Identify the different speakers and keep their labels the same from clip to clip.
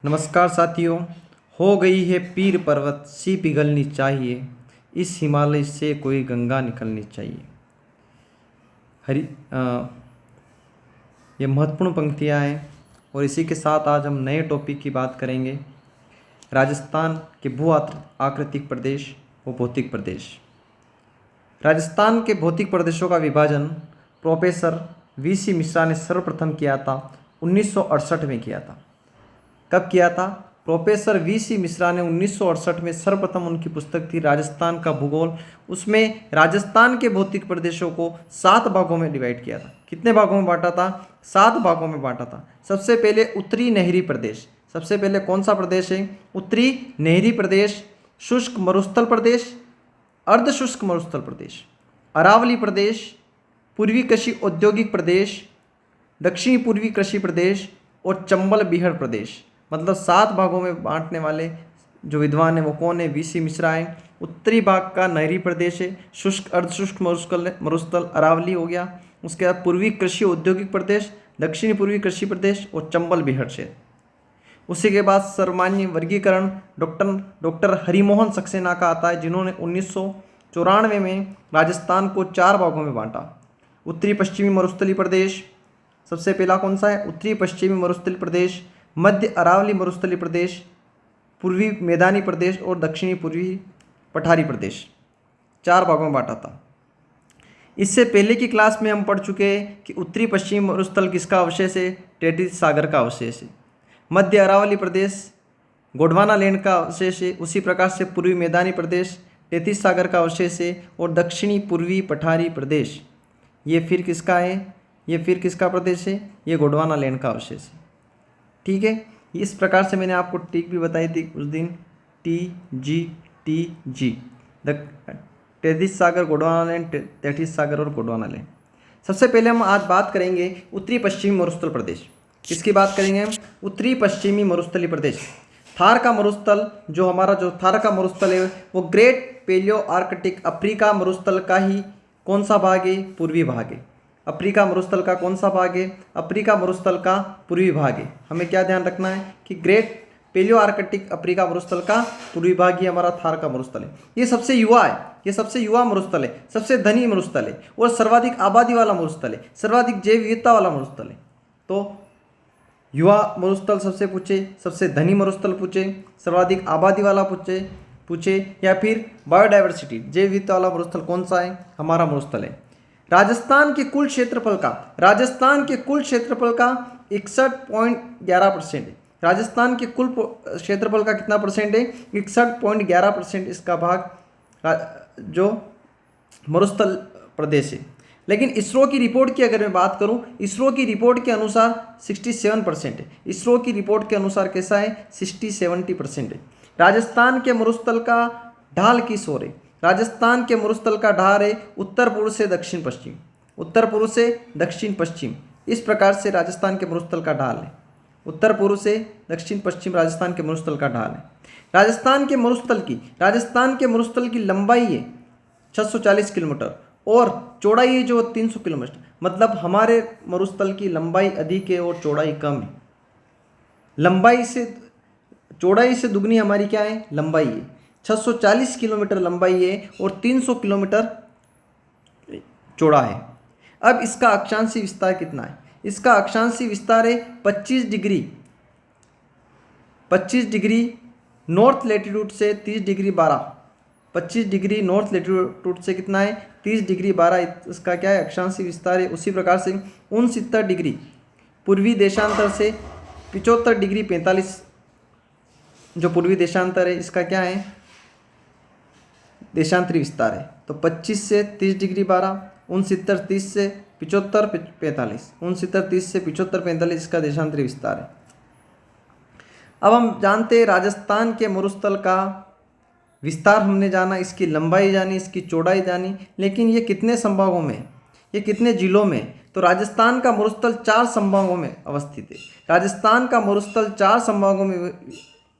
Speaker 1: नमस्कार साथियों। हो गई है पीर पर्वत सी पिघलनी चाहिए, इस हिमालय से कोई गंगा निकलनी चाहिए। हरी ये महत्वपूर्ण पंक्तियाँ हैं और इसी के साथ आज हम नए टॉपिक की बात करेंगे। राजस्थान के भू आकृतिक प्रदेश व भौतिक प्रदेश। राजस्थान के भौतिक प्रदेशों का विभाजन प्रोफेसर वीसी मिश्रा ने सर्वप्रथम किया था 1968 में किया था। कब किया था? प्रोफेसर वीसी मिश्रा ने 1968 में सर्वप्रथम उनकी पुस्तक थी राजस्थान का भूगोल। उसमें राजस्थान के भौतिक प्रदेशों को 7 भागों में डिवाइड किया था। कितने भागों में बांटा था? 7 भागों में बांटा था। सबसे पहले उत्तरी नहरी प्रदेश। सबसे पहले कौन सा प्रदेश है? उत्तरी नहरी प्रदेश, शुष्क मरुस्थल प्रदेश, अर्धशुष्क मरुस्थल प्रदेश, अरावली प्रदेश, पूर्वी कृषि औद्योगिक प्रदेश, दक्षिणी पूर्वी कृषि प्रदेश और चंबल बीहड़ प्रदेश। मतलब 7 भागों में बांटने वाले जो विद्वान है वो कौन है? वीसी मिश्रा है। उत्तरी भाग का नहरी प्रदेश है, शुष्क अर्धशुष्क मरुस्थल अरावली हो गया। उसके बाद पूर्वी कृषि औद्योगिक प्रदेश, दक्षिणी पूर्वी कृषि प्रदेश और चंबल बीहड़ क्षेत्र। उसी के बाद सर्वमान्य वर्गीकरण डॉक्टर हरिमोहन सक्सेना का आता है, जिन्होंने 1994 में राजस्थान को 4 भागों में बांटा। उत्तरी पश्चिमी मरुस्थलीय प्रदेश सबसे पहला कौन सा है? उत्तरी पश्चिमी मरुस्थलीय प्रदेश, मध्य अरावली मरुस्थलीय प्रदेश, पूर्वी मैदानी प्रदेश और दक्षिणी पूर्वी पठारी प्रदेश। 4 भागों में बांटा था। इससे पहले की क्लास में हम पढ़ चुके हैं कि उत्तरी पश्चिमी मरुस्थल किसका अवशेष है? टेथिस सागर का अवशेष है। मध्य अरावली प्रदेश गोंडवाना लैंड का अवशेष है। उसी प्रकार से पूर्वी मैदानी प्रदेश टेथिस सागर का अवशेष है और दक्षिणी पूर्वी पठारी प्रदेश ये फिर किसका है? ये फिर किसका प्रदेश है? ये गोंडवाना लैंड का अवशेष है। ठीक है, इस प्रकार से मैंने आपको ट्रिक भी बताई थी उस दिन, TGTG, टेथिस सागर, गोंडवाना लैंड, टेथिस सागर और गोंडवाना लैंड। सबसे पहले हम आज बात करेंगे उत्तरी पश्चिमी मरुस्थल प्रदेश। किसकी बात करेंगे हम? उत्तरी पश्चिमी मरुस्थलीय प्रदेश। थार का मरुस्थल जो थार का मरुस्थल है वो ग्रेट पेलियो आर्कटिक अफ्रीका मरुस्थल का ही कौन सा भाग है? पूर्वी भाग है। अफ्रीका मरुस्थल का कौन सा भाग है? अफ्रीका मरुस्थल का पूर्वी भाग है। हमें क्या ध्यान रखना है कि ग्रेट पेलियो आर्कटिक अफ्रीका मरुस्थल का पूर्वी भाग ही हमारा थार का मरुस्थल है। ये सबसे युवा है, ये सबसे युवा मरुस्थल है, सबसे धनी मरुस्थल है और सर्वाधिक आबादी वाला मरुस्थल है, सर्वाधिक जैव विविधता वाला मरुस्थल है। तो युवा मरुस्थल सबसे पूछे, सबसे धनी मरुस्थल पूछे, सर्वाधिक आबादी वाला पूछे या फिर बायोडाइवर्सिटी जैव विविधता वाला मरुस्थल कौन सा है? हमारा मरुस्थल है। राजस्थान के कुल क्षेत्रफल का 61.11% है। राजस्थान के कुल क्षेत्रफल का कितना परसेंट है? 61.11% इसका भाग जो मरुस्थल प्रदेश है। लेकिन इसरो की रिपोर्ट की अगर मैं बात करूं, इसरो की रिपोर्ट के अनुसार 67% है। इसरो की रिपोर्ट के अनुसार कैसा है? 60-70% है। राजस्थान के मरुस्थल का ढाल किस ओर है? राजस्थान के मरुस्थल का ढाल है उत्तर पूर्व से दक्षिण पश्चिम, उत्तर पूर्व से दक्षिण पश्चिम। इस प्रकार से राजस्थान के मरुस्थल का ढाल है, उत्तर पूर्व से दक्षिण पश्चिम राजस्थान के मरुस्थल का ढाल है। राजस्थान के मरुस्थल की लंबाई है 640 किलोमीटर और चौड़ाई है जो 300 किलोमीटर। मतलब हमारे मरुस्थल की लंबाई अधिक है और चौड़ाई कम है। चौड़ाई से दुगनी हमारी क्या है? लंबाई है। 640 किलोमीटर लंबाई है और 300 किलोमीटर चौड़ा है। अब इसका अक्षांशीय विस्तार कितना है? इसका अक्षांशीय विस्तार है 25 डिग्री नॉर्थ लैटिट्यूड से 30 डिग्री 12। 25 डिग्री नॉर्थ लैटिट्यूड से कितना है? 30 डिग्री 12 इसका क्या है? अक्षांशीय विस्तार है। उसी प्रकार से 69 डिग्री पूर्वी देशांतर से 75 डिग्री 45 जो पूर्वी देशांतर है इसका क्या है? देशांतरी विस्तार है। तो 25 से 30 डिग्री 12, 69 30 से 75 45, 69 30 से 75 45 इसका देशांतरी विस्तार है। अब हम जानते हैं राजस्थान के मरुस्थल का विस्तार हमने जाना, इसकी लंबाई जानी, इसकी चौड़ाई जानी, लेकिन ये कितने संभागों में, ये कितने जिलों में? तो राजस्थान का मरुस्थल 4 संभागों में अवस्थित है। राजस्थान का मरुस्थल 4 संभागों में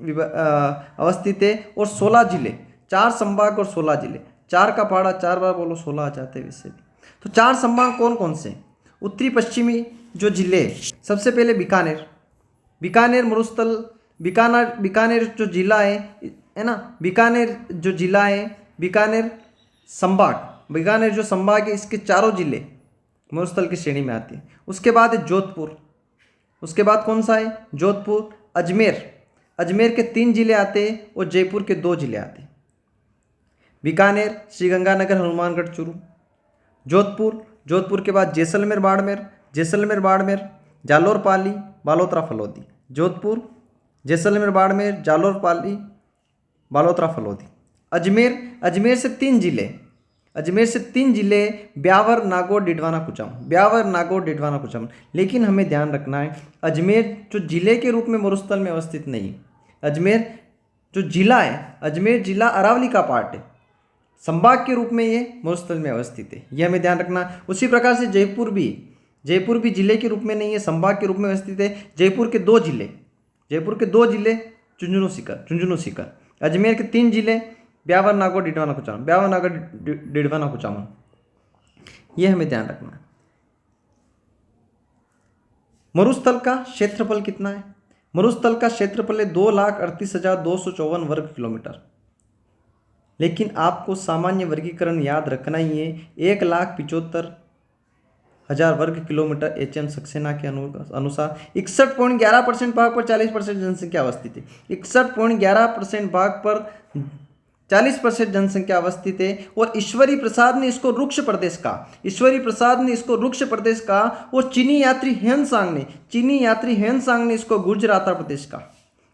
Speaker 1: अवस्थित है और 16 जिले, 4 संभाग और 16 जिले। 4 का पहाड़ा 4 बार बोलो 16 आ जाते हैं वैसे भी। तो 4 संभाग कौन कौन से? उत्तरी पश्चिमी जो जिले, सबसे पहले बीकानेर मरुस्थल बीकानेर जो जिला है ना, बीकानेर जो जिला है, बीकानेर संभाग, बीकानेर जो संभाग है, इसके चारों जिले मरुस्थल की श्रेणी में आते हैं। उसके बाद है जोधपुर, उसके बाद कौन सा है, जोधपुर, अजमेर, अजमेर के 3 जिले आते हैं और जयपुर के 2 जिले आते हैं। बीकानेर, श्रीगंगानगर, हनुमानगढ़, चूरू। जोधपुर, जोधपुर के बाद जैसलमेर, बाड़मेर, जैसलमेर, बाड़मेर, जालोर, पाली, बालोतरा, फलौदी। जोधपुर, जैसलमेर, बाड़मेर, जालोर, पाली, बालोतरा, फलौदी। अजमेर, अजमेर से 3 जिले, अजमेर से 3 जिले, ब्यावर, नागौर, डिडवाना, कुचामन, ब्यावर, नागौर, डिडवाना, कुचामन। लेकिन हमें ध्यान रखना है, अजमेर जो जिले के रूप में मरुस्थल में अवस्थित नहीं, अजमेर जो जिला है, अजमेर जिला अरावली का पार्ट है, संभाग के रूप में ये मरुस्थल में अवस्थित है, यह हमें ध्यान रखना। उसी प्रकार से जयपुर भी जिले के रूप में नहीं है, संभाग के रूप में अवस्थित है। जयपुर के 2 जिले, जयपुर के 2 जिले झुंझुनू सीकर। अजमेर के 3 जिले, ब्यावर, नागौर, डिडवाना, कुचामन, ब्यावर, नागौर, डिडवाना, कुचामन, ये हमें ध्यान रखना है। मरुस्थल का क्षेत्रफल कितना है? मरुस्थल का क्षेत्रफल है 2,38,254 वर्ग किलोमीटर। लेकिन आपको सामान्य वर्गीकरण याद रखना ही है। 1,75,000 वर्ग किलोमीटर HM सक्सेना के अनुसार 61.11% भाग पर 40% जनसंख्या अवस्थित है। 61.11% भाग पर 40% जनसंख्या अवस्थित है। और ईश्वरी प्रसाद ने इसको रुक्ष प्रदेश कहा, ईश्वरी प्रसाद ने इसको रुक्ष प्रदेश कहा। और चीनी यात्री हेनसांग ने इसको गुर्जराता प्रदेश कहा।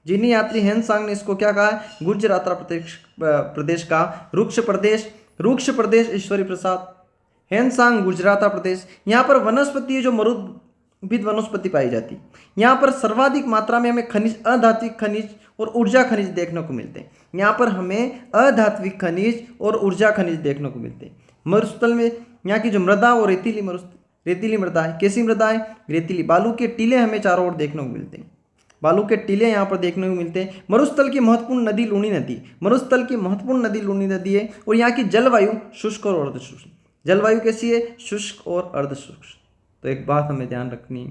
Speaker 1: चीनी यात्री हेनसांग ने इसको क्या कहा? गुर्जराता प्रदेश का रुक्ष प्रदेश ईश्वरी प्रसाद, हेनसांग गुजराता प्रदेश। यहाँ पर वनस्पति है जो मरुद्भिद वनस्पति पाई जाती है। यहाँ पर सर्वाधिक मात्रा में हमें खनिज, अधात्विक खनिज और ऊर्जा खनिज देखने को मिलते हैं। यहाँ पर हमें अधात्विक खनिज और ऊर्जा खनिज देखने को मिलते हैं। मरुस्थल में यहाँ की जो मृदा वो रेतीली मृदा है। कैसी मृदा है? रेतीली। बालू के टीले हमें चारों ओर देखने को मिलते हैं। बालू के टीले यहाँ पर देखने को मिलते हैं। मरुस्थल की महत्वपूर्ण नदी लूणी नदी है। और यहाँ की जलवायु शुष्क और अर्धशुष्क। जलवायु कैसी है? शुष्क और अर्धशुष्क। तो एक बात हमें ध्यान रखनी है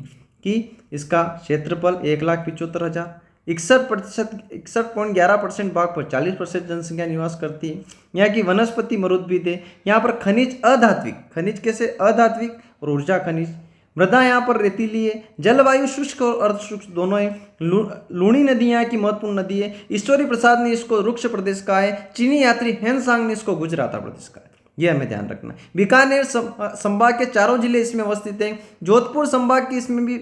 Speaker 1: कि इसका क्षेत्रफल 1,75,000, 61.11% भाग पर 40% जनसंख्या निवास करती है। यहाँ की वनस्पति मरुद्भिद है। यहाँ पर खनिज अधात्विक, खनिज कैसे? अधात्विक और ऊर्जा खनिज। मृदा यहाँ पर रेतीली है। जलवायु शुष्क और अर्धशुष्क दोनों है। लूणी नदी यहाँ की महत्वपूर्ण नदी है। ईश्वरी प्रसाद ने इसको रुक्ष प्रदेश कहा है। चीनी यात्री हेनसांग ने इसको गुजराता प्रदेश कहा है। यह हमें ध्यान रखना है। बीकानेर संभाग के चारों जिले इसमें अवस्थित हैं। जोधपुर संभाग के इसमें भी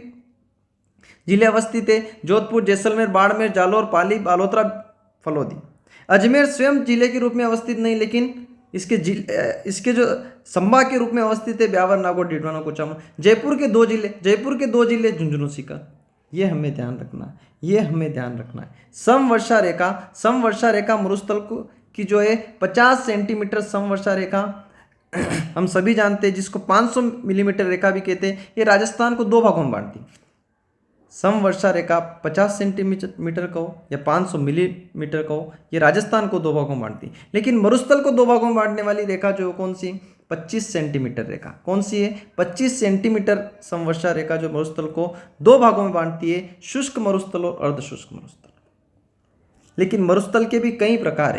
Speaker 1: जिले अवस्थित है। जोधपुर, जैसलमेर, बाड़मेर, जालोर, पाली, बालोतरा, फलौदी। अजमेर स्वयं जिले के रूप में अवस्थित नहीं, लेकिन इसके जो संभाग के रूप में अवस्थित है, ब्यावर, नागौर, डिडवाना, कुचामन। जयपुर के 2 जिले झुंझुनू सीकर। ये हमें ध्यान रखना है। समवर्षा रेखा मरुस्थल की जो है 50 सेंटीमीटर समवर्षा रेखा हम सभी जानते हैं, जिसको 500 मिलीमीटर रेखा भी कहते हैं। ये राजस्थान को 2 भागों में बांटती है। समवर्षा रेखा 50 सेंटीमीटर का हो या 500 मिलीमीटर का हो, ये राजस्थान को 2 भागों में बांटती है। लेकिन मरुस्थल को 2 भागों में बांटने वाली रेखा जो कौन सी? 25 सेंटीमीटर रेखा। कौन सी है? 25 सेंटीमीटर समवर्षा रेखा जो मरुस्थल को 2 भागों में बांटती है, शुष्क मरुस्थल और अर्धशुष्क मरुस्थल। लेकिन मरुस्थल के भी कई प्रकार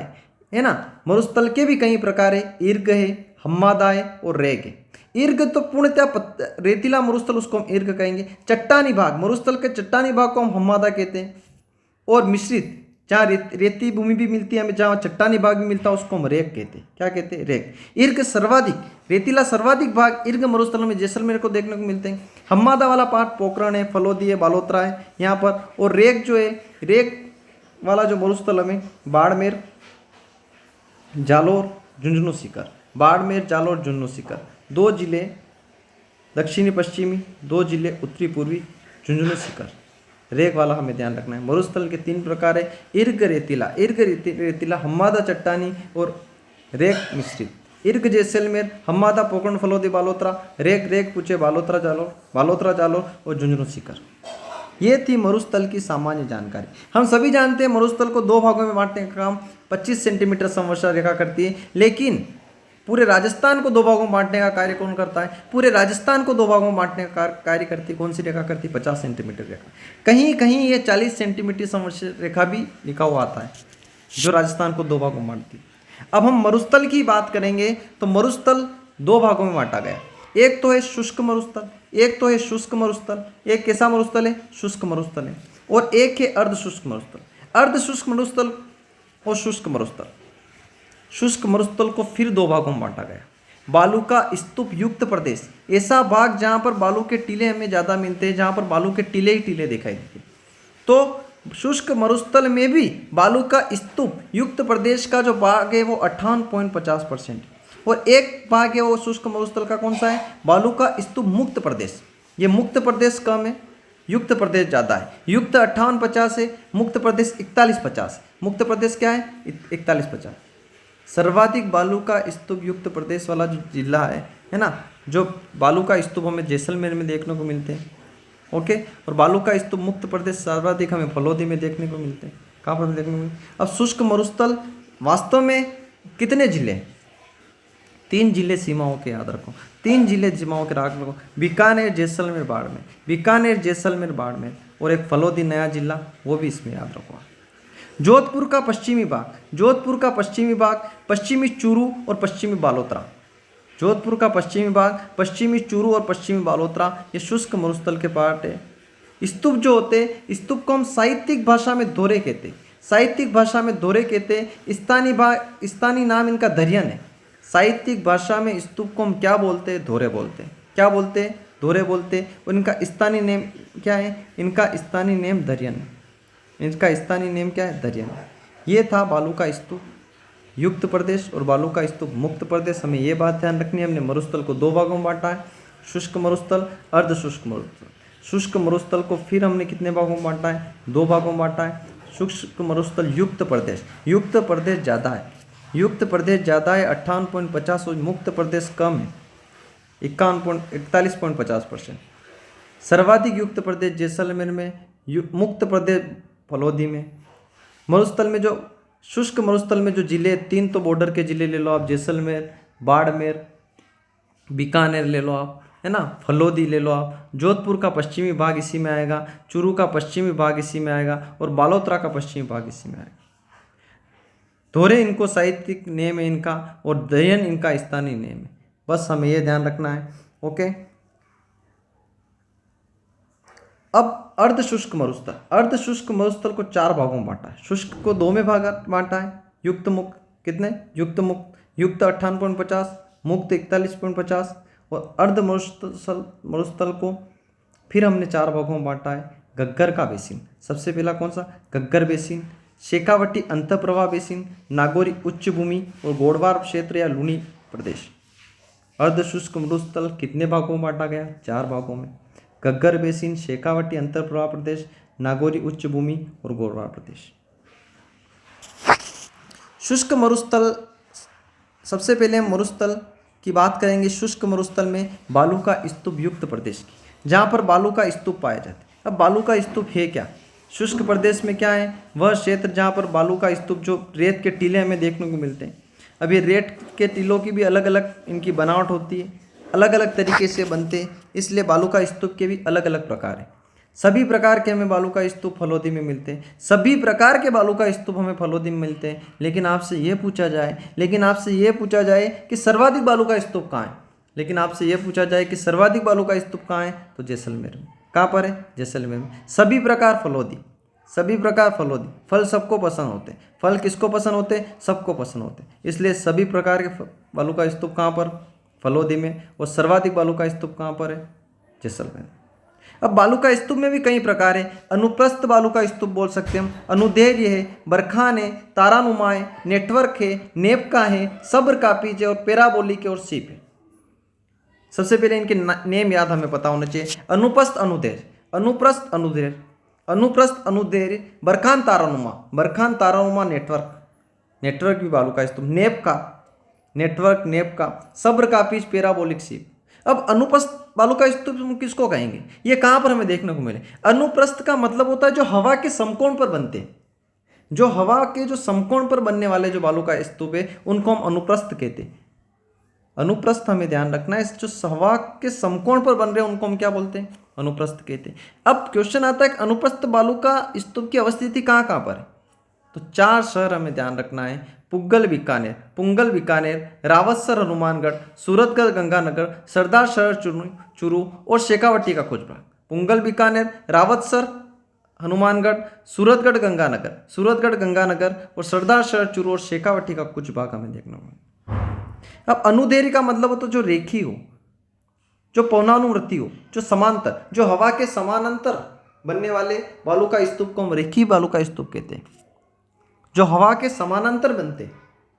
Speaker 1: है ना। मरुस्थल के भी कई प्रकार है। ईर्ग है, हम्मादा है और रेग है। ईर्ग तो पूर्णतः रेतीला मरुस्थल, उसको हम ईर्ग कहेंगे। चट्टानी भाग, मरुस्थल के चट्टानी भाग को हम हम्मादा कहते हैं। और मिश्रित, जहाँ रेती भूमि भी मिलती है हमें, जहाँ चट्टानी भाग भी मिलता है, उसको हम रेग कहते हैं। क्या कहते हैं? रेग। ईर्ग सर्वाधिक, रेतीला सर्वाधिक भाग ईर्ग मरुस्थल में जैसलमेर को देखने को मिलते हैं। हम्मादा वाला पार्ट पोखरण है, फलौदी है, बालोतरा है यहाँ पर। और रेग जो है, रेग वाला जो मरुस्थल हमें बाड़मेर, जालोर, झुंझुनू सीकर। बाड़मेर, जालोर, झुंझुनू सीकर 2 जिले दक्षिणी पश्चिमी, 2 जिले उत्तरी पूर्वी, झुंझुनू सीकर। रेग वाला हमें ध्यान रखना है। मरुस्थल के 3 प्रकार है। ईर्ग रेतीला, हम्मादा चट्टानी और रेग मिश्रित। ईर्ग जैसलमेर, हम्मादा पोखरण, फलौदी, बालोतरा। रेग पूछे बालोतरा जालोर और झुंझुनू सीकर। ये थी मरुस्थल की सामान्य जानकारी। हम सभी जानते हैं मरुस्थल को 2 भागों में बांटने का काम 25 सेंटीमीटर समवर्षा रेखा करती है। लेकिन पूरे राजस्थान को 2 भागों में बांटने का कार्य कौन करता है? पूरे राजस्थान को 2 भागों में बांटने का कार्य करती कौन सी रेखा करती? 50 सेंटीमीटर रेखा। कहीं कहीं ये 40 सेंटीमीटर समवर्षीय रेखा भी लिखा हुआ आता है जो राजस्थान को 2 भागों में बांटती। अब हम मरुस्थल की बात करेंगे तो मरुस्थल 2 भागों में बांटा गया। एक तो है शुष्क मरुस्थल, एक तो है शुष्क मरुस्थल। एक कैसा मरुस्थल है? शुष्क मरुस्थल है। और एक है अर्ध शुष्क मरुस्थल। अर्ध शुष्क मरुस्थल और शुष्क मरुस्थल। शुष्क मरुस्थल को फिर 2 भागों में बांटा गया। बालू का स्तूप युक्त प्रदेश, ऐसा भाग जहां पर बालू के टीले हमें ज़्यादा मिलते हैं, जहां पर बालू के टीले ही टीले दिखाई देते हैं। तो शुष्क मरुस्थल में भी बालू का स्तूप युक्त प्रदेश का जो भाग है वो 58.50%। और एक भाग है वो शुष्क मरुस्थल का कौन सा है? बालू का स्तूप मुक्त प्रदेश। ये मुक्त प्रदेश कम है, युक्त प्रदेश ज़्यादा है। युक्त 58-50 है, मुक्त प्रदेश 41-50। मुक्त प्रदेश क्या है? 41-50। सर्वाधिक बालू का स्तूप युक्त प्रदेश वाला जो जिला है ना, जो बालू का स्तूप हमें जैसलमेर में देखने को मिलते हैं। ओके, और बालू का स्तूप मुक्त प्रदेश सर्वाधिक हमें फलोदी में देखने को मिलते हैं। कहाँ पर देखने को मिलते हैं? अब शुष्क मरुस्थल वास्तव में कितने जिले? 3 जिले सीमाओं के याद रखो, 3 जिले सीमाओं के याद रखो। बीकानेर, जैसलमेर, बाड़मेर। बीकानेर, जैसलमेर, बाड़मेर, और एक फलोदी नया जिला, वो भी इसमें याद रखो। जोधपुर का पश्चिमी भाग, जोधपुर का पश्चिमी भाग पश्चिमी चूरू और पश्चिमी बालोतरा। जोधपुर का पश्चिमी भाग पश्चिमी चूरू और पश्चिमी बालोतरा, ये शुष्क मरुस्थल के पार्ट है। स्तूप जो होते, स्तूप को हम साहित्यिक भाषा में धोरे कहते, साहित्यिक भाषा में धोरे कहते। स्थानीय नाम इनका दरियन है। साहित्यिक भाषा में स्तूप को हम क्या बोलते हैं? धोरे बोलते हैं। क्या बोलते हैं? धोरे बोलते हैं। और इनका स्थानीय नेम क्या है? इनका स्थानीय नेम दरियन है। इनका स्थानीय नेम क्या है? दरियन। ये था बालू का स्तूप युक्त प्रदेश और बालू का स्तूप मुक्त प्रदेश। हमें ये बात ध्यान रखनी है, हमने मरुस्थल को 2 भागों में बांटा है, शुष्क मरुस्थल, अर्ध शुष्क मरुस्थल। शुष्क मरुस्थल को फिर हमने कितने भागों में बांटा है? 2 भागों में बांटा है। शुष्क मरुस्थल युक्त प्रदेश, युक्त प्रदेश ज़्यादा है, युक्त प्रदेश ज़्यादा है 58.50 और मुक्त प्रदेश कम है 41.50%। सर्वाधिक युक्त प्रदेश जैसलमेर में, मुक्त प्रदेश फलोदी में। मरुस्थल में जो शुष्क मरुस्थल में जो जिले 3 तो बॉर्डर के जिले ले लो आप, जैसलमेर, बाड़मेर, बीकानेर ले लो आप, है ना, फलोदी ले लो आप। जोधपुर का पश्चिमी भाग इसी में आएगा, चूरू का पश्चिमी भाग इसी में आएगा और बालोतरा का पश्चिमी भाग इसी में आएगा। धोरे इनको साहित्यिक नेम है इनका और दयन इनका स्थानीय नेम है। बस हमें ये ध्यान रखना है। ओके, अब अर्ध शुष्क मरुस्थल, अर्ध शुष्क मरुस्थल को 4 भागों में बांटा है। शुष्क को 2 में भाग बांटा है, युक्त मुक्त कितने? युक्त मुक्त, युक्त 58.50, मुक्त 41.50। और अर्ध मरुस्थल को फिर हमने 4 भागों में बांटा है। घग्गर का बेसिन, सबसे पहला कौन सा? घग्गर बेसिन। शेखावटी अंतःप्रवाह बेसिन, नागौरी उच्च भूमि और गोड़वार क्षेत्र या लूनी प्रदेश। अर्ध शुष्क मरुस्थल कितने भागों में बांटा गया? 4 भागों में। घग्गर बेसिन, शेखावटी अंतःप्रवाह प्रदेश, नागौरी उच्च भूमि और गोड़वार प्रदेश। शुष्क मरुस्थल, सबसे पहले हम मरुस्थल की बात करेंगे। शुष्क मरुस्थल में बालू का स्तूप युक्त प्रदेश की, जहाँ पर बालू का स्तूप पाए जाते हैं। अब बालू का स्तूप है क्या? शुष्क प्रदेश में क्या है? वह क्षेत्र जहाँ पर बालू का स्तूप, जो रेत के टीले हमें देखने को मिलते हैं। अब ये रेत के टीलों की भी अलग अलग इनकी बनावट होती है, अलग अलग तरीके से बनते हैं, इसलिए बालू का स्तूप के भी अलग अलग प्रकार हैं। सभी प्रकार के हमें बालू का स्तूप फलोदी में मिलते हैं, सभी प्रकार के बालू का स्तूप हमें फलोदी में मिलते हैं। लेकिन आपसे ये पूछा जाए कि सर्वाधिक बालू का स्तूप कहाँ है? लेकिन आपसे ये पूछा जाए कि सर्वाधिक बालू का स्तूप कहाँ है? तो जैसलमेर में। कहाँ पर है? जैसलमेर में। सभी प्रकार फलोदी, सभी प्रकार फलोदी। फल सबको पसंद होते हैं। फल किसको पसंद होते हैं? सबको पसंद होते हैं। इसलिए सभी प्रकार के बालू का स्तूप कहाँ पर? फलोदी में। और सर्वाधिक बालू का स्तूप कहाँ पर है? जैसलमेर। अब बालू का स्तूप में भी कई प्रकार है। अनुप्रस्थ बालू का स्तूप बोल सकते हैं हम, अनुदैर्य है, बरखान है, तारानुमा है, नेटवर्क है, नेपका है, सब्र कापीज है और पैराबोलिक है और सीप है। सबसे पहले इनके नेम याद हमें पता होना चाहिए। अनुप्रस्थ अनुदैर्य, अनुप्रस्थ अनुदैर्य, अनुप्रस्थ अनुदैर्य, बरखान तारानुमा, बरखान तारानुमा, नेटवर्क, नेटवर्क भी बालू का स्तूप, नेपका, नेटवर्क, नेपका, सब्र कापीज, पैराबोलिक, सीप। अब अनुप्रस्थ बालू का स्तूप किसको कहेंगे? ये कहाँ पर हमें देखने को मिले? अनुप्रस्थ का मतलब होता है जो हवा के समकोण पर बनते हैं, जो हवा के जो समकोण पर बनने वाले जो बालू का स्तूप है उनको हम अनुप्रस्थ कहते हैं। अनुप्रस्थ हमें ध्यान रखना है, इस जो हवा के समकोण पर बन रहे हैं उनको हम क्या बोलते हैं? अनुप्रस्थ कहते हैं। अब क्वेश्चन आता है कि अनुप्रस्थ बालू का स्तूप की अवस्थिति कहाँ कहाँ पर है? तो 4 शहर हमें ध्यान रखना है, पुंगल बीकानेर, रावतसर हनुमानगढ़, सूरतगढ़ गंगानगर, सरदार शहर चूरू और शेखावटी का कुछ भाग। पुंगल बीकानेर, रावतसर हनुमानगढ़, सूरतगढ़ गंगानगर और सरदार शहर चूरू और शेखावटी का कुछ भाग हमें देखना होगा। अब अनुदैर्घ्य का मतलब हो तो जो रेखी हो, जो पौनानुवर्ती हो, जो समांतर, जो हवा के समानांतर बनने वाले बालू का स्तूप को हम रेखी बालू का स्तूप कहते हैं। जो हवा के समानांतर बनते,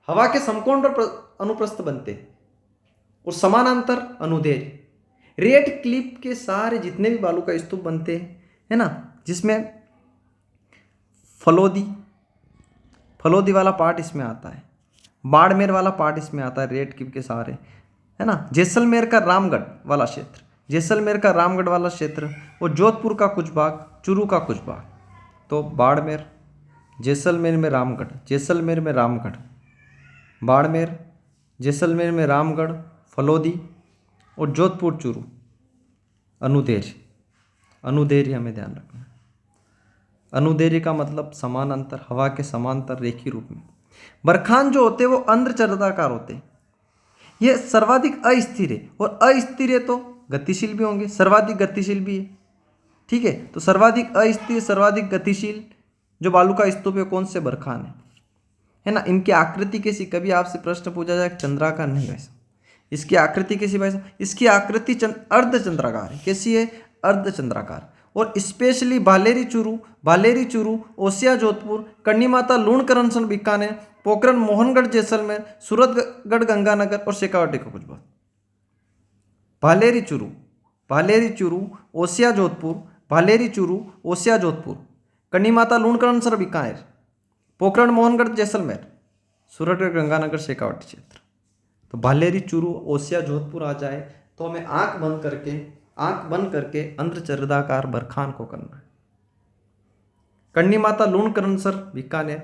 Speaker 1: हवा के समकोण पर अनुप्रस्थ बनते और समानांतर अनुदैर्घ्य। रेड क्लिप के सारे जितने भी बालू का स्तूप बनते हैं, है ना, जिसमें फलोदी वाला पार्ट इसमें आता है, बाड़मेर वाला पार्ट इसमें आता है, रेड क्लिप के सारे, है ना, जैसलमेर का रामगढ़ वाला क्षेत्र और जोधपुर का कुछ भाग, चूरू का कुछ भाग। तो बाड़मेर, जैसलमेर में रामगढ़, बाड़मेर, जैसलमेर में रामगढ़, फलोदी और जोधपुर चूरू। अनुदैर्घ्य हमें ध्यान रखना है। अनुदैर्घ्य का मतलब समानांतर, हवा के समांतर रेखी रूप में। बरखान जो होते हैं वो अंध्रचर्दाकार होते हैं। ये सर्वाधिक अस्थिर है, और अस्थिर है तो गतिशील भी होंगे, सर्वाधिक गतिशील भी है। ठीक है, तो सर्वाधिक अस्थिर, सर्वाधिक गतिशील जो बालू का स्तूप है कौन से? बरखान है ना। इनकी आकृति कैसी? कभी आपसे प्रश्न पूछा जाए चंद्राकार नहीं भाई साहब, इसकी आकृति कैसी भाई साहब? इसकी आकृति अर्धचंद्राकार है। कैसी है? अर्धचंद्राकार। और स्पेशली भालेरी चूरू, ओसिया जोधपुर, कन्नीमाता लूणकरण बीकानेर, पोखरण मोहनगढ़ जैसलमेर, सूरतगढ़ गंगानगर और शेखावटी का कुछ भाग। भालेरी चूरू, ओसिया जोधपुर, कन्नीमाता लूणकरण बीकानेर, पोखरण मोहनगढ़ जैसलमेर, सूरतगढ़ गंगानगर, शेखावटी क्षेत्र। तो भालेरी चूरू, ओसिया जोधपुर आ जाए तो हमें आंख बंद करके अंध्रचर्दाकार बरखान को करना है। कन्नीमाता लूणकरण बीकानेर,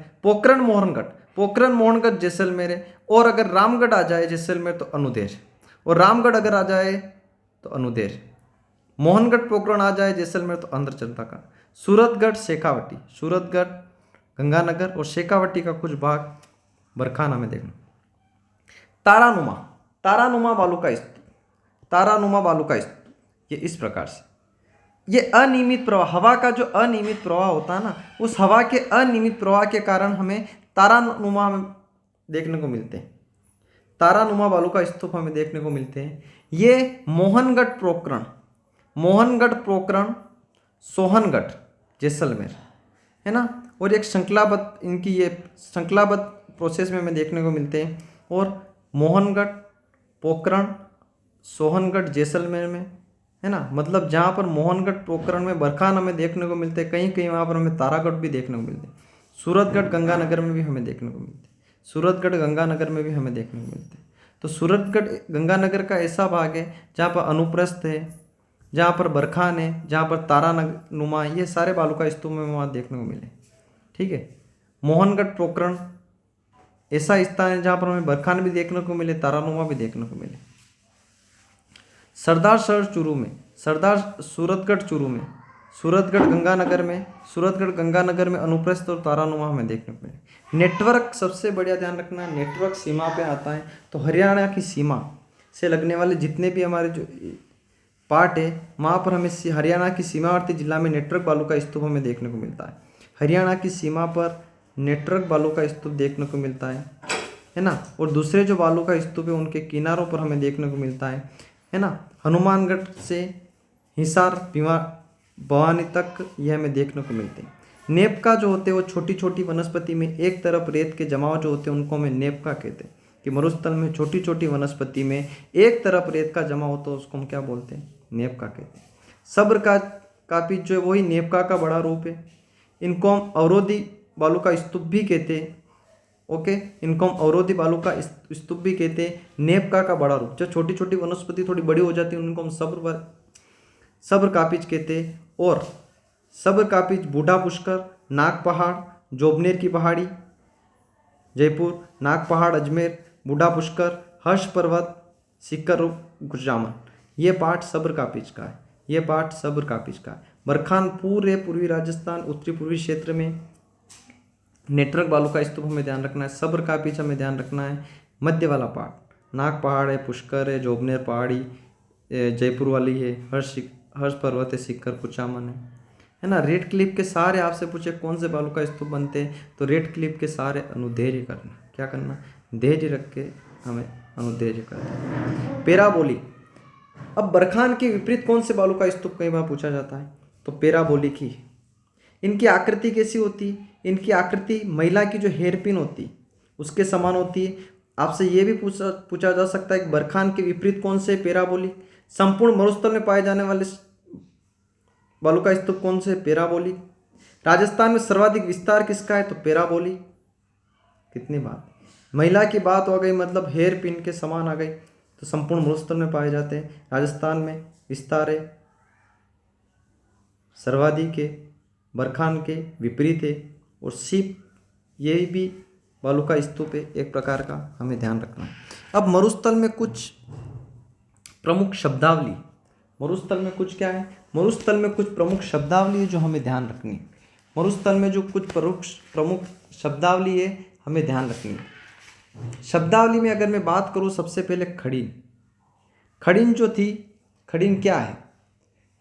Speaker 1: पोखरण मोहनगढ़ जैसलमेर है। और अगर रामगढ़ आ जाए जैसलमेर तो अनुदैर्घ्य, और रामगढ़ अगर आ जाए तो अनुदैर्घ्य। मोहनगढ़ पोखरण आ जाए जैसलमेर तो अंध्रचर्दाकार। सूरतगढ़ गंगानगर और शेखावटी का कुछ भाग बरखान हमें देखना। तारानुमा बालू का स्तूप, ये इस प्रकार से, ये अनियमित प्रवाह, हवा का जो अनियमित प्रवाह होता है ना, उस हवा के अनियमित प्रवाह के कारण हमें तारानुमा देखने को मिलते हैं। तारानुमा बालू का स्तूप हमें देखने को मिलते हैं। ये मोहनगढ़ पोखरण, सोहनगढ़ जैसलमेर, है ना, और एक श्रृंखलाबद्ध प्रोसेस में हमें देखने को मिलते हैं। और मोहनगढ़ पोखरण, सोहनगढ़ जैसलमेर में, है ना, मतलब जहाँ पर मोहनगढ़ पोखरण में बरखान हमें देखने को मिलते हैं, कहीं कहीं वहाँ पर हमें तारागढ़ भी देखने को मिलते हैं। सूरतगढ़ गंगानगर में भी हमें देखने को मिलते हैं। तो सूरतगढ़ गंगानगर का ऐसा भाग है जहाँ पर अनुप्रस्थ है, जहाँ पर बरखान है, जहाँ पर तारानुमा, ये सारे बालू का स्तूप में वहाँ देखने को मिले। ठीक है, मोहनगढ़ पोखरण ऐसा स्थान है जहाँ पर हमें बरखान भी देखने को मिले, तारानुमा भी देखने को मिले। सूरतगढ़ गंगानगर में अनुप्रस्थ और तारानुमा हमें देखने को मिले। नेटवर्क सबसे बढ़िया ध्यान रखना, नेटवर्क सीमा पे आता है तो हरियाणा की सीमा से लगने वाले जितने भी हमारे जो पार्ट है वहाँ पर हमें हरियाणा की सीमावर्ती जिला में नेटवर्क बालू का स्तूप हमें देखने को मिलता है। हरियाणा की सीमा पर नेटवर्क बालू का स्तूप देखने को मिलता है ना। और दूसरे जो बालू का स्तूप है उनके किनारों पर हमें देखने को मिलता है ना। हनुमानगढ़ से हिसार भवानी तक ये हमें देखने को मिलते हैं। नेपका जो होते हैं वो छोटी छोटी वनस्पति में एक तरफ रेत के जमाव जो होते हैं उनको हमें नेपका कहते हैं। कि मरुस्थल में छोटी छोटी वनस्पति में एक तरफ रेत का जमा होता है उसको हम क्या बोलते हैं? नेपका कहते हैं। सब्र का पीच जो है वही नेपका का बड़ा रूप है। इनको हम अवरोधी बालू का स्तूप भी कहते हैं। ओके, इनको हम अवरोधी बालू का स्तूप भी कहते हैं। नेपका का बड़ा रूप, जो छोटी छोटी वनस्पति थोड़ी बड़ी हो जाती है उनको हम सब्र कापिच कहते हैं। और सब्र कापिच बूढ़ा पुष्कर, नाग पहाड़, जोबनेर की पहाड़ी जयपुर, नाग पहाड़ अजमेर, बूढ़ा पुष्कर, हर्ष पर्वत, सीकर कुचामन, ये पार्ट सब्र का पिच का है, ये पार्ट सब्र का पिच का है। बरखान पूरे पूर्वी राजस्थान, उत्तरी पूर्वी क्षेत्र में नेटवर्क बालू का स्तूप हमें ध्यान रखना है। सब्र का पिच हमें ध्यान रखना है। मध्य वाला पार्ट नाग पहाड़ है, पुष्कर है, जोबनेर पहाड़ी, जयपुर वाली है, हर्ष पर्वत है, सीकर कुचामन है ना। रेड क्लिप के सारे आपसे पूछे कौन से बालू का स्तूप बनते हैं, तो रेड क्लिप के सारे अनुदैर्य करना। क्या करना? धैर्य रख के हमें अनुदैर्य करना। पेराबोलिक, अब बरखान के विपरीत कौन से बालू का स्तूप कई बार पूछा जाता है, तो पेराबोलिक ही। इनकी आकृति कैसी होती है? इनकी आकृति महिला की जो हेयरपिन होती उसके समान होती है। आपसे ये भी पूछा जा सकता है कि बरखान के विपरीत कौन से? पेराबोलिक। संपूर्ण मरुस्थल में पाए जाने वाले बालू का स्तूप कौन से? पेराबोलिक। राजस्थान में सर्वाधिक विस्तार किसका है? तो पेराबोलिक। कितनी बात, महिला की बात हो गई, मतलब हेयर पिन के समान आ गई, तो संपूर्ण मरुस्थल में पाए जाते हैं। राजस्थान में विस्तार है, सर्वाधिक है, बरखान के विपरीत है, और सीप ये भी बालू का स्तूप है एक प्रकार का, हमें ध्यान रखना है। अब मरुस्थल में कुछ प्रमुख शब्दावली, मरुस्थल में कुछ क्या है? मरुस्थल में कुछ प्रमुख शब्दावली है जो हमें ध्यान रखनी है। मरुस्थल में जो कुछ प्रमुख शब्दावली है हमें ध्यान रखनी है। शब्दावली में अगर मैं बात करूँ, सबसे पहले खड़ीन। खड़ीन जो थी, खड़ीन क्या है?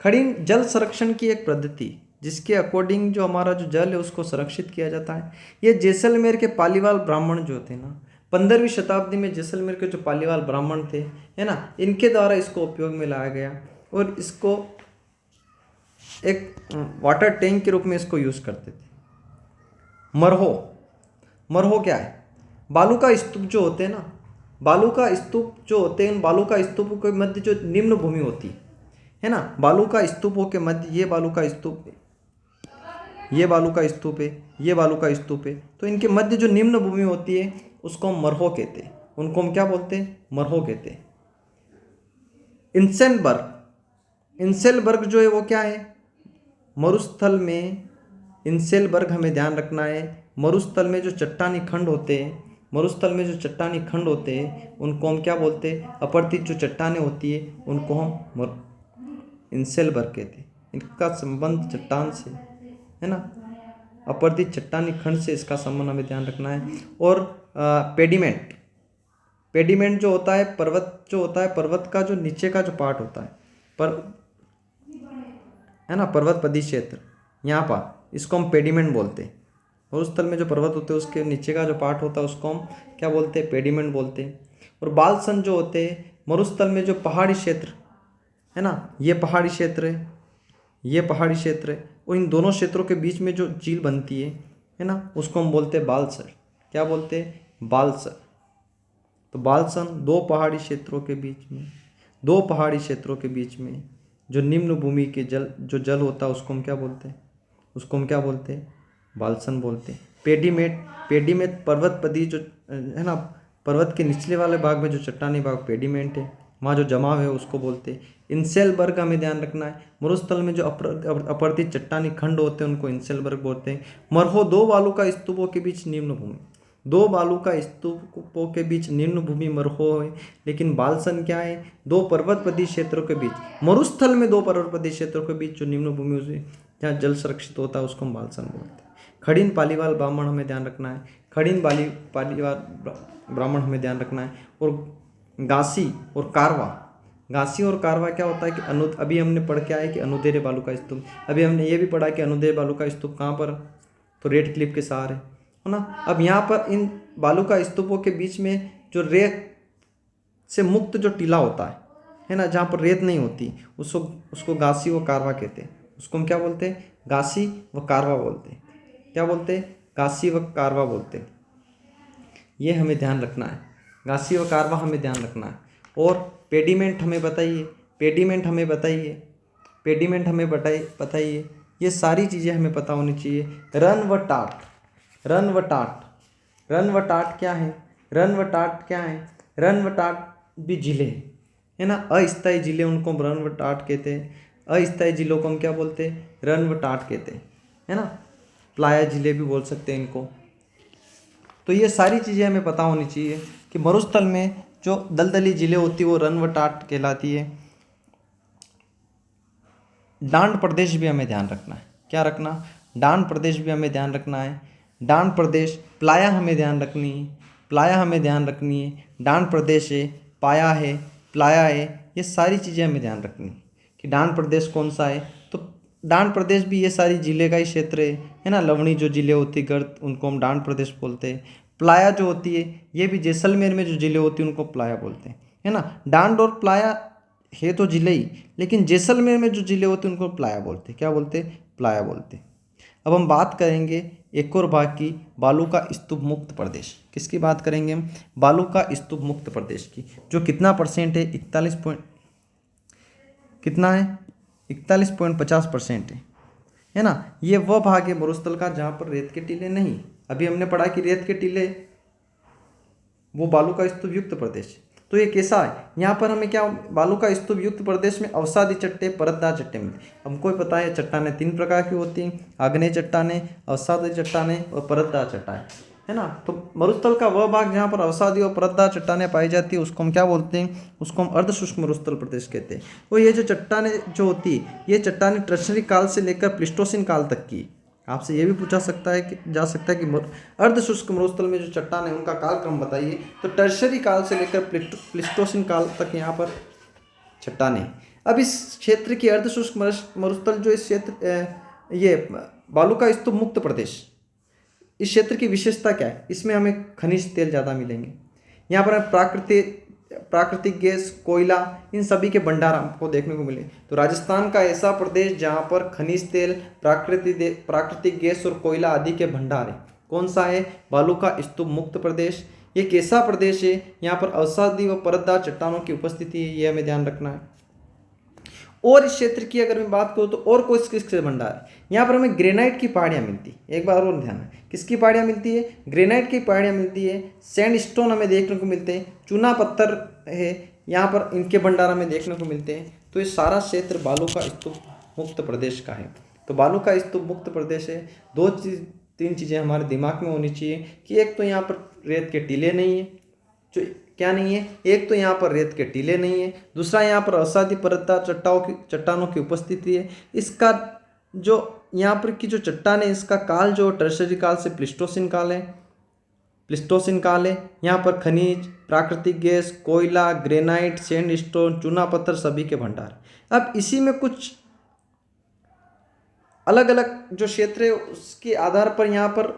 Speaker 1: खड़ीन जल संरक्षण की एक पद्धति, जिसके अकॉर्डिंग जो हमारा जो जल है उसको संरक्षित किया जाता है। ये जैसलमेर के पालीवाल ब्राह्मण जो थे ना, 15वीं शताब्दी में जैसलमेर के जो पालीवाल ब्राह्मण थे, है ना, इनके द्वारा इसको उपयोग में लाया गया, और इसको एक वाटर टैंक के रूप में इसको यूज़ करते थे। मरहो, मरहो क्या है? बालू का स्तूप जो होते हैं ना, बालू का स्तूप जो होते हैं, बालू का स्तूप के मध्य जो निम्न भूमि होती है ना, बालू का स्तूपों के मध्य, ये बालू का स्तूप, ये बालू का स्तूप है, ये बालू का स्तूप है, तो इनके मध्य जो निम्न भूमि होती है उसको हम मरहो कहते हैं। उनको हम क्या बोलते हैं? मरहो कहते हैं। इंसेलबर्ग, इंसेलबर्ग जो है वो क्या है? मरुस्थल में इंसेलबर्ग हमें ध्यान रखना है। मरुस्थल में जो चट्टानी खंड होते हैं, मरुस्थल में जो चट्टानी खंड होते हैं उनको हम क्या बोलते हैं? अपरदित जो चट्टानें होती है उनको हम इंसेलबर्ग कहते हैं। इनका संबंध चट्टान से है ना, अपरदित चट्टानी खंड से इसका संबंध हमें ध्यान रखना है। और पेडिमेंट, पेडिमेंट जो होता है, पर्वत जो होता है, पर्वत का जो नीचे का जो पार्ट होता है, है ना, पर्वत पदी क्षेत्र, यहाँ पर इसको हम पेडिमेंट बोलते हैं। और उस स्थल में जो पर्वत होते हैं उसके नीचे का जो पार्ट होता है उसको हम क्या बोलते हैं? पेडिमेंट बोलते हैं। और बालसन जो होते हैं, मरुस्थल में जो पहाड़ी क्षेत्र है ना, ये पहाड़ी क्षेत्र है, ये पहाड़ी क्षेत्र है, और इन दोनों क्षेत्रों के बीच में जो झील बनती है ना, उसको हम बोलते हैं बालसर। क्या बोलते हैं? बालसर। तो बालसन दो पहाड़ी क्षेत्रों के बीच में, दो पहाड़ी क्षेत्रों के बीच में जो निम्न भूमि के जल होता है उसको हम क्या बोलते हैं? उसको हम क्या बोलते हैं? बालसन बोलते हैं। पेडीमेट, पेडीमेट पर्वत पदी जो है ना, पर्वत के निचले वाले भाग में जो चट्टानी भाग, पेडीमेंट है, वहाँ जो जमाव है उसको बोलते हैं। इंसेलबर्ग हमें ध्यान रखना है। मरुस्थल में जो अपरदित चट्टानी खंड होते हैं उनको इंसेलबर्ग बोलते हैं। मरहो दो बालू का स्तूपों के बीच निम्न भूमि, दो बालू का स्तूपों के बीच निम्न भूमि मरहो है। लेकिन बालसन क्या है? दो पर्वतपदी क्षेत्रों के बीच, मरुस्थल में दो पर्वतपदी क्षेत्रों के बीच जो निम्न भूमि उसे जहाँ जल संरक्षित होता है उसको हम बालसन बोलते हैं। खड़ीन पालीवाल ब्राह्मण हमें ध्यान रखना है, खड़ीन पालीवाल ब्राह्मण हमें ध्यान रखना है। और घासी और कारवा, घासी और कारवा क्या होता है कि अभी हमने पढ़ के आए कि अनुदैर्य बालू का स्तूप, अभी हमने ये भी पढ़ा कि अनुदैर्य बालू का स्तूप कहाँ पर? तो रेड क्लिफ के सहारे, है ना। अब यहाँ पर इन बालू का स्तूपों के बीच में जो रेत से मुक्त जो टीला होता है ना, जहाँ पर रेत नहीं होती, उसको घासी व कारवा कहते हैं। उसको हम क्या बोलते हैं? घासी व कारवा बोलते हैं। क्या बोलते हैं? घासी व कारवा बोलते हैं। ये हमें ध्यान रखना है, घासी व कारवा हमें ध्यान रखना है। और पेडीमेंट हमें बताइए, पेडीमेंट हमें बताइए, पेडीमेंट हमें बताइए, ये सारी चीज़ें हमें पता होनी चाहिए। रन व टाट, रन व टाट, रन व टाट क्या है? रन व टाट क्या है? रन व टाट भी जिले है ना, अस्थायी जिले, उनको हम रन व टाट कहते हैं। अस्थायी जिलों को हम क्या बोलते हैं? रन व टाट कहते हैं, है ना। प्लाया जिले भी बोल सकते हैं इनको। तो ये सारी चीज़ें हमें पता होनी चाहिए कि मरुस्थल में जो दलदली जिले होती है वो रन व टाट कहलाती है। डांड प्रदेश भी हमें ध्यान रखना है। क्या रखना? डांड प्रदेश भी हमें ध्यान रखना है। डांड प्रदेश, प्लाया हमें ध्यान रखनी है, प्लाया हमें ध्यान रखनी है। डांड प्रदेश है, पाया है, प्लाया है, ये सारी चीज़ें हमें ध्यान रखनी है कि डांड प्रदेश कौन सा है। तो डांड प्रदेश भी ये सारी जिले का ही क्षेत्र है ना। लवणी जो जिले होती है गर्द, उनको हम डांड प्रदेश बोलते हैं। प्लाया जो होती है ये भी जैसलमेर में जो जिले होती हैं उनको प्लाया बोलते हैं, है ना। डांड और प्लाया है तो जिले ही, लेकिन जैसलमेर में जो जिले होते हैं उनको प्लाया बोलते हैं। क्या बोलते हैं? प्लाया बोलते हैं। अब हम बात करेंगे एक और भाग की, बालू का स्तूप मुक्त प्रदेश। किसकी बात करेंगे हम? बालू का स्तूप मुक्त प्रदेश की, जो कितना परसेंट है? 41 पॉइंट कितना है? 41.50% है ना। ये वह भाग है मरुस्थल का जहाँ पर रेत के टीले नहीं। अभी हमने पढ़ा कि रेत के टीले वो बालू का स्तूप युक्त प्रदेश। तो ये कैसा है? यहाँ पर हमें क्या, बालू का स्तूप युक्त प्रदेश में अवसादी चट्टे, परतदार चट्टे मिलते। हमको ही पता है चट्टानें 3 प्रकार की होती हैं, आग्नेय चट्टानें, अवसादी चट्टानें और परतदार चट्टानें, है ना। तो मरुस्थल का वह भाग जहाँ पर अवसादी और परतदार चट्टानें पाई जाती है उसको हम क्या बोलते हैं? उसको हम अर्धशुष्क मरुस्थल प्रदेश कहते हैं। तो ये जो चट्टानें जो होती है ये चट्टानें टर्शरी काल से लेकर प्लीस्टोसिन काल तक की। आपसे ये भी पूछा सकता है कि अर्धशुष्क मरुस्थल में जो चट्टान है उनका कालक्रम बताइए। तो टर्शरी काल से लेकर प्लीस्टोसिन काल तक यहाँ पर चट्टानें। अब इस क्षेत्र की अर्धशुष्क मरुस्थल जो इस क्षेत्र ये बालू का स्तूप मुक्त प्रदेश, इस क्षेत्र की विशेषता क्या है? इसमें हमें खनिज तेल ज़्यादा मिलेंगे। यहाँ पर प्राकृतिक गैस, कोयला, इन सभी के भंडार आपको देखने को मिले। तो राजस्थान का ऐसा प्रदेश जहाँ पर खनिज तेल, प्राकृतिक गैस और कोयला आदि के भंडार है। कौन सा है? बालू का स्तूप मुक्त प्रदेश। ये कैसा प्रदेश है? यहाँ पर अवसादी व परतदार चट्टानों की उपस्थिति है, ये हमें ध्यान रखना है। और इस क्षेत्र की अगर मैं बात करूँ तो और कोई किसके भंडार है? यहाँ पर हमें ग्रेनाइट की पहाड़ियाँ मिलती है। एक बार और ध्यान है, किसकी पहाड़ियाँ मिलती है? ग्रेनाइट की पहाड़ियाँ मिलती है। सैंडस्टोन हमें देखने को मिलते हैं। चूना पत्थर है, यहाँ पर इनके भंडार हमें देखने को मिलते हैं। तो ये सारा क्षेत्र बालू का स्तूप मुक्त प्रदेश का है। तो बालू का स्तूप मुक्त प्रदेश है। 3 चीज़ें हमारे दिमाग में होनी चाहिए कि एक तो यहाँ पर रेत के टीले नहीं है, जो क्या नहीं है? एक तो यहाँ पर रेत के टीले नहीं है, दूसरा यहाँ पर अवसादी परतदार चट्टानों की उपस्थिति है। इसका जो यहाँ पर की जो चट्टान है इसका काल जो टर्शरी काल से प्लीस्टोसिन काल है। यहाँ पर खनिज, प्राकृतिक गैस, कोयला, ग्रेनाइट, सैंडस्टोन, चूना पत्थर सभी के भंडार। अब इसी में कुछ अलग अलग जो क्षेत्र है उसके आधार पर यहाँ पर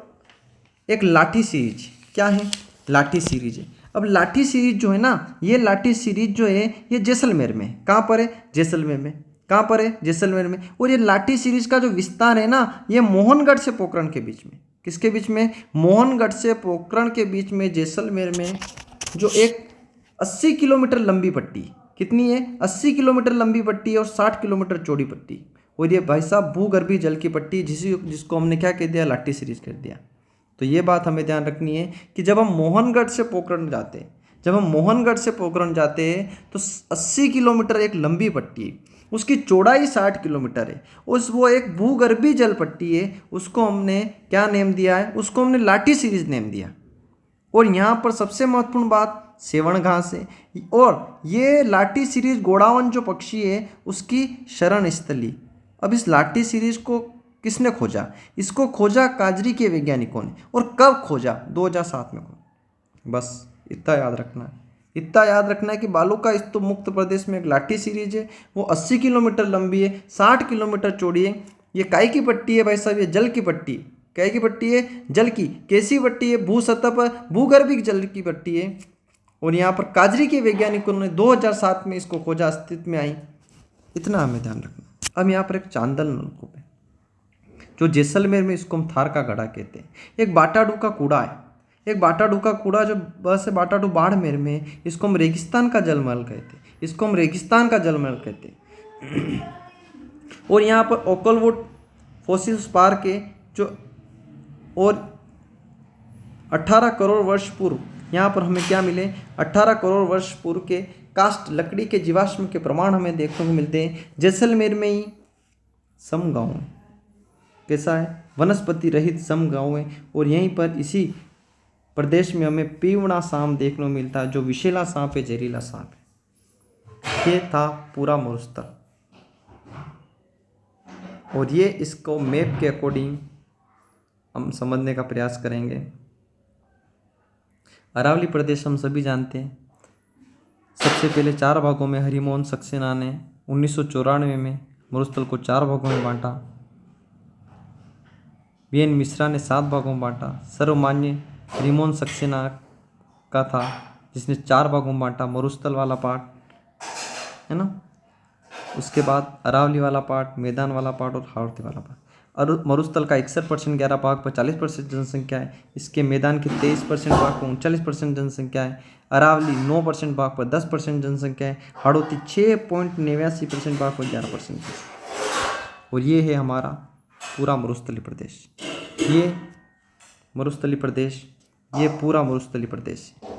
Speaker 1: एक लाठी सीरीज, क्या है? लाठी सीरीज है। अब लाठी सीरीज जो है ना, ये लाठी सीरीज जो है ये जैसलमेर में, कहाँ पर है? जैसलमेर में। कहाँ पर है? जैसलमेर में। और ये लाठी सीरीज का जो विस्तार है ना, ये मोहनगढ़ से पोखरण के बीच में, किसके बीच में? मोहनगढ़ से पोखरण के बीच में जैसलमेर में जो एक 80 किलोमीटर लंबी पट्टी, कितनी है? 80 किलोमीटर लंबी पट्टी है और 60 किलोमीटर चौड़ी पट्टी। और ये भाई साहब भूगर्भीय जल की पट्टी, जिसको हमने क्या कह दिया? लाठी सीरीज कर दिया। तो ये बात हमें ध्यान रखनी है कि जब हम मोहनगढ़ से पोखरण जाते हैं तो 80 किलोमीटर एक लंबी पट्टी है, उसकी चौड़ाई 60 किलोमीटर है, वो एक भूगर्भीय जल पट्टी है। उसको हमने क्या नेम दिया है? उसको हमने लाठी सीरीज नेम दिया। और यहाँ पर सबसे महत्वपूर्ण बात सेवण घास है। और ये लाठी सीरीज गोड़ावन जो पक्षी है उसकी शरण स्थली। अब इस लाठी सीरीज को किसने खोजा? इसको खोजा काजरी के वैज्ञानिकों ने। और कब खोजा? 2007 में खोजा। बस इतना याद रखना है कि बालू का स्तूप मुक्त प्रदेश में एक लाठी सीरीज है, वो 80 किलोमीटर लंबी है, 60 किलोमीटर चौड़ी है। ये काय की पट्टी है भाई साहब? ये जल की पट्टी। काय की पट्टी है? जल की। कैसी पट्टी है? भू सतह पर भूगर्भिक जल की पट्टी है। और यहाँ पर काजरी के वैज्ञानिकों ने 2007 में इसको खोजा, अस्तित्व में आई। इतना हमें ध्यान रखना। अब यहाँ पर एक चांदल नलकूप है जो जैसलमेर में, इसको हम थार का गढ़ा कहते हैं। एक बाटाडू का कूड़ा है, जो बस से बाटाडू बाड़मेर में, इसको हम रेगिस्तान का जलमहल कहते हैं। और यहाँ पर ओकलवुड फॉसिल्स पार्क है जो, और 18 करोड़ वर्ष पूर्व यहाँ पर हमें क्या मिले? 18 करोड़ वर्ष पूर्व के कास्ट लकड़ी के जीवाश्म के प्रमाण हमें देखने को मिलते हैं। जैसलमेर में ही सम गाँव कैसा है? वनस्पति रहित सम गाँव है। और यहीं पर इसी प्रदेश में हमें पीवड़ा सांप देखने को मिलता है, जो विषैला सांप है, जहरीला सांप है। ये था पूरा मरुस्थल। और ये इसको मैप के अकॉर्डिंग हम समझने का प्रयास करेंगे। अरावली प्रदेश हम सभी जानते हैं, सबसे पहले 4 भागों में हरिमोहन सक्सेना ने 1994 में मरुस्थल को 4 भागों में बांटा। वीएन मिश्रा ने 7 भागों में बांटा। सर्वमान्य हरिमोहन सक्सेना का था, जिसने 4 भागों में बांटा, मरुस्थल वाला पार्ट है ना, उसके बाद अरावली वाला पार्ट, मैदान वाला पार्ट और हावर्ती वाला पार्ट। और मरुस्थल का 61% 11 भाग पर 40% जनसंख्या है। इसके मैदान की 23% भाग पर 39% जनसंख्या है। अरावली 9% भाग पर 10% जनसंख्या है। हाड़ौती 6.89% भाग पर 11%। और ये है हमारा पूरा मरुस्थली प्रदेश। ये मरुस्थली प्रदेश, ये पूरा मरुस्थली प्रदेश है।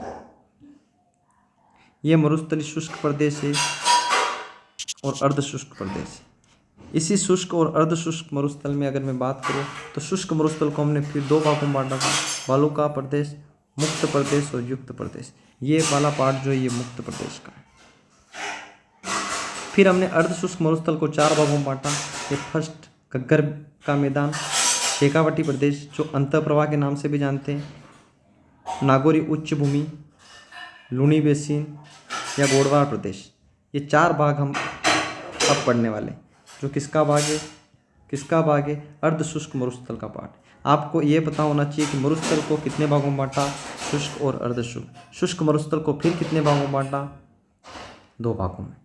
Speaker 1: ये मरुस्थली शुष्क प्रदेश है और अर्ध शुष्क प्रदेश है। इसी शुष्क और अर्ध शुष्क मरुस्थल में अगर मैं बात करूँ तो शुष्क मरुस्थल को हमने फिर 2 भागों में बांटा था, बालुका प्रदेश, मुक्त प्रदेश और युक्त प्रदेश। ये वाला पार्ट जो है ये मुक्त प्रदेश का है। फिर हमने अर्ध शुष्क मरुस्थल को 4 भागों में बांटा। ये फर्स्ट घग्गर का मैदान, शेखावटी प्रदेश जो अंतःप्रवाह के नाम से भी जानते हैं, नागौरी उच्च भूमि, लूनी बेसिन या गोडवार प्रदेश। ये 4 भाग हम अब पढ़ने वाले, जो किसका भाग है, किसका भाग है, अर्ध शुष्क मरुस्थल का पार्ट। आपको ये पता होना चाहिए कि मरुस्थल को कितने भागों में बांटा, शुष्क और अर्ध शुष्क। शुष्क मरुस्थल को फिर कितने भागों में बांटा, 2 भागों में,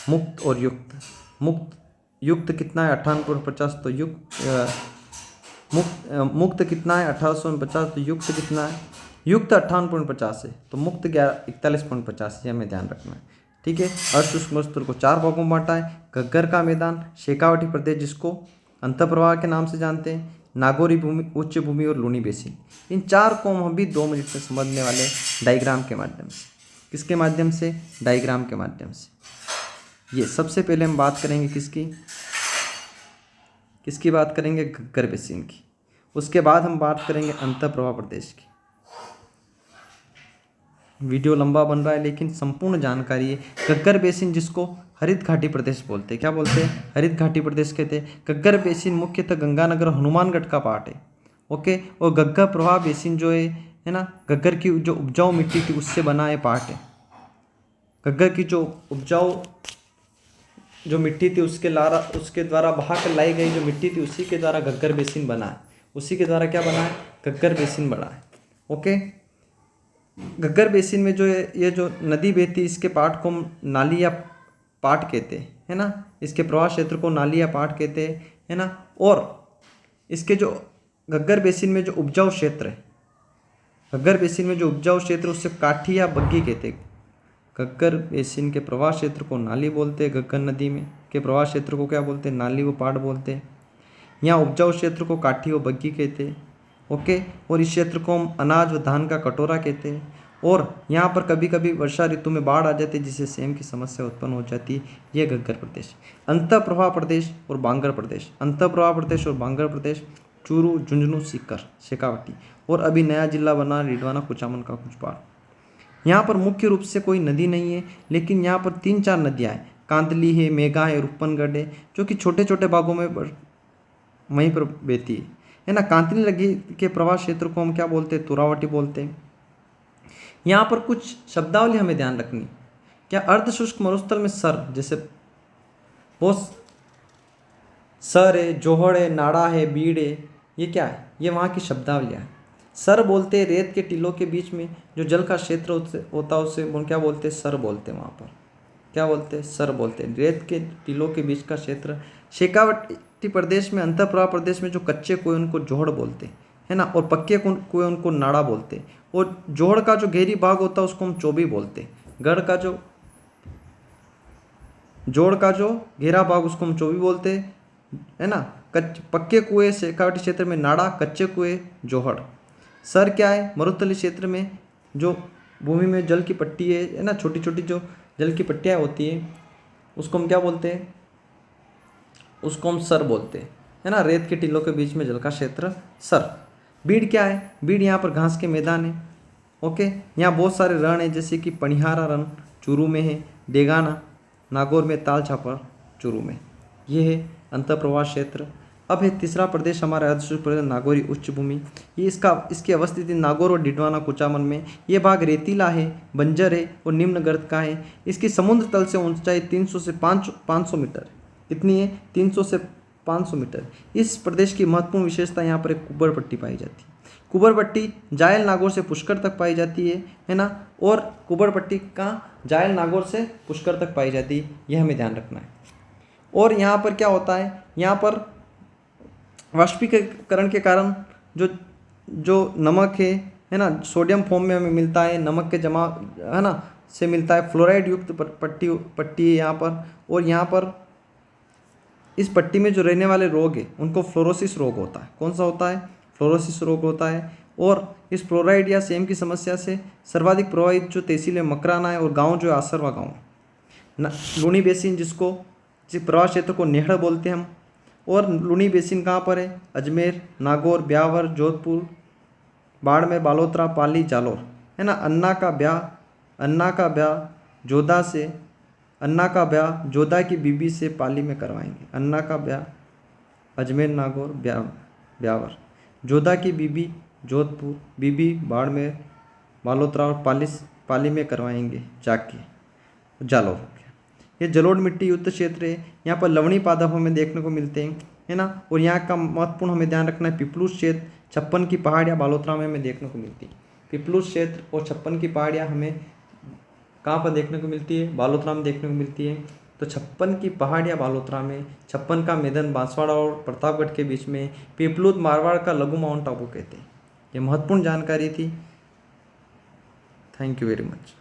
Speaker 1: मुक्त और युक्त। युक्त कितना है 98.50, तो मुक्त कितना है 1850, तो युक्त कितना है, युक्त 58.50 है, तो मुक्त 41.50 है, हमें ध्यान रखना है, ठीक है। अर्धशुष्क मरुस्थल को 4 भागों में बांटा है। घग्गर का मैदान, शेखावटी प्रदेश जिसको अंतःप्रवाह के नाम से जानते हैं, नागौरी भूमि, उच्च भूमि और लूनी बेसिन। इन 4 को हम भी 2 मिनट में समझने वाले डायग्राम के माध्यम से। किसके माध्यम से, डायग्राम के माध्यम से। ये सबसे पहले हम बात करेंगे किसकी बात करेंगे, घग्गर बेसिन की। उसके बाद हम बात करेंगे अंतःप्रवाह प्रदेश की। वीडियो लंबा बन रहा है लेकिन संपूर्ण जानकारी है। घग्गर बेसिन जिसको हरित घाटी प्रदेश बोलते हैं, क्या बोलते हैं, हरित घाटी प्रदेश कहते हैं। घग्गर बेसिन मुख्यतः गंगानगर हनुमानगढ़ का पार्ट है, ओके। और घग्गर प्रवाह बेसिन जो है ना, घग्गर की जो उपजाऊ मिट्टी थी उससे बना है पार्ट है। घग्गर की जो उपजाऊ जो मिट्टी थी उसके द्वारा बहा कर लाई गई जो मिट्टी थी, उसी के द्वारा घग्गर बेसिन बना है। उसी के द्वारा क्या बना है, घग्गर बेसिन बना है, ओके। घग्गर बेसिन में जो ये जो नदी बहती है, इसके पार्ट को हम नाली या पाट कहते हैं, है ना। इसके प्रवाह क्षेत्र को नाली या पाट कहते हैं, है ना। और इसके जो घग्गर बेसिन में जो उपजाऊ क्षेत्र है, घग्गर बेसिन में जो उपजाऊ क्षेत्र उससे काठी या बग्गी कहते हैं। घग्गर बेसिन के प्रवाह क्षेत्र को नाली बोलते हैं, घग्गर नदी में के प्रवाह क्षेत्र को क्या बोलते हैं, नाली व पाट बोलते हैं। यहाँ उपजाऊ क्षेत्र को काठी व बग्गी कहते हैं, ओके। और इस क्षेत्र को हम अनाज व धान का कटोरा कहते हैं। और यहाँ पर कभी कभी वर्षा ऋतु में बाढ़ आ जाती है, जिससे सेम की समस्या उत्पन्न हो जाती है। यह घग्गर प्रदेश। अंतःप्रवाह प्रदेश और बांगर प्रदेश, अंतःप्रवाह प्रदेश और बांगर प्रदेश, चूरू, झुंझुनू, सीकर, शेखावटी और अभी नया जिला बना रिडवाना कुचामन का कुछ पार्ट। यहाँ पर मुख्य रूप से कोई नदी नहीं है, लेकिन यहाँ पर 3-4 नदियाँ हैं। कांदली है, मेघा है, रूपनगढ़ है, जो कि छोटे छोटे भागों में वहीं पर बहती है ना। कांतली नदी के प्रवाह क्षेत्र को हम क्या बोलते हैं, तुरावटी बोलते हैं। यहाँ पर कुछ शब्दावली हमें ध्यान रखनी। क्या अर्ध शुष्क मरुस्थल में सर, जैसे बहुत सर है, जोहड़ है, नाड़ा है, बीड़ है, ये क्या है, ये वहाँ की शब्दावलियाँ हैं। सर बोलते हैं रेत के टीलों के बीच में जो जल का क्षेत्र होता है उसे क्या बोलते हैं, सर बोलते हैं। वहाँ पर क्या बोलते हैं, सर बोलते हैं। रेत के टीलों के बीच का क्षेत्र। शेखावटी प्रदेश में, अंतःप्रवाह प्रदेश में जो कच्चे कुएं उनको जोहड़ बोलते हैं, है ना। और पक्के कुएं उनको नाड़ा बोलते हैं। और जोहड़ का जो गहरी भाग होता है उसको हम चोबी बोलते हैं। जोड़ का जो गहरा भाग उसको हम चोबी बोलते हैं, है ना। पक्के कुएं शेखावटी क्षेत्र में नाड़ा, कच्चे कुएं जोहड़। सर क्या है, मरुस्थलीय क्षेत्र में जो भूमि में जल की पट्टी है ना, छोटी छोटी जो जल की पट्टियाँ होती है उसको हम क्या बोलते हैं, उसको हम सर बोलते हैं, है ना। रेत के टीलों के बीच में जल का क्षेत्र, सर। बीड़ क्या है, बीड़ यहाँ पर घास के मैदान है, ओके, यहाँ बहुत सारे रण हैं, जैसे कि पनिहारा रण चूरू में है, डेगाना नागौर में, ताल छापर चूरू में। ये है अंतर्प्रवास क्षेत्र। अब है तीसरा प्रदेश हमारा अधिसूचित प्रदेश नागौरी उच्च भूमि। ये इसकी अवस्थिति नागौर और डिडवाना कुचामन में। ये भाग रेतीला है, बंजर है और निम्न गर्त का है। इसकी समुद्र तल से ऊंचाई 300 से 500 मीटर इतनी है, 300 से 500 मीटर। इस प्रदेश की महत्वपूर्ण विशेषता यहाँ पर एक कुबर पट्टी पाई जाती है। कुबर पट्टी जायल नागौर से पुष्कर तक पाई जाती है ना। और कुबर पट्टी कहाँ, जायल नागौर से पुष्कर तक पाई जाती है, यह हमें ध्यान रखना है। और यहाँ पर क्या होता है, यहाँ पर वाष्पीकरण के कारण जो नमक है ना, सोडियम फॉर्म में हमें मिलता है, नमक के जमा है ना से मिलता है। फ्लोराइड युक्त पट्टी है यहाँ पर। और यहाँ पर इस पट्टी में जो रहने वाले रोग है उनको फ्लोरोसिस रोग होता है। कौन सा होता है, फ्लोरोसिस रोग होता है। और इस फ्लोराइड या सेम की समस्या से सर्वाधिक प्रभावित जो तहसील है मकराना है, और गांव जो है आसरवा गांव है। लूनी बेसिन जिस प्रवास क्षेत्र को नेहड़ बोलते हैं हम। और लूनी बेसिन कहाँ पर है, अजमेर, नागौर, ब्यावर, जोधपुर, बाड़मेर, बालोतरा, पाली, जालोर है ना। अन्ना का ब्याह जोधा की बीबी से पाली में करवाएंगे। अन्ना का ब्याह अजमेर, नागौर, ब्यावर, जोधा की बीबी जोधपुर, बीबी बाड़मेर, बालोतरा और पाली में करवाएंगे जाके, जालोर हो गया। ये जलोढ़ मिट्टी युक्त क्षेत्र है। यहाँ पर लवणी पादप हमें देखने को मिलते हैं, है ना। और यहाँ का महत्वपूर्ण हमें ध्यान रखना है, पिपलूस क्षेत्र, छप्पन की पहाड़ियाँ बालोतरा में हमें देखने को मिलती है। पिपलूस क्षेत्र और छप्पन की पहाड़ियाँ हमें कहाँ पर देखने को मिलती है, बालोतरा में देखने को मिलती है। तो छप्पन की पहाड़ियाँ बालोतरा में, छप्पन का मैदान बांसवाड़ा और प्रतापगढ़ के बीच में, पिपलूद मारवाड़ का लघु माउंट आबू कहते हैं। ये महत्वपूर्ण जानकारी थी। Thank you very much.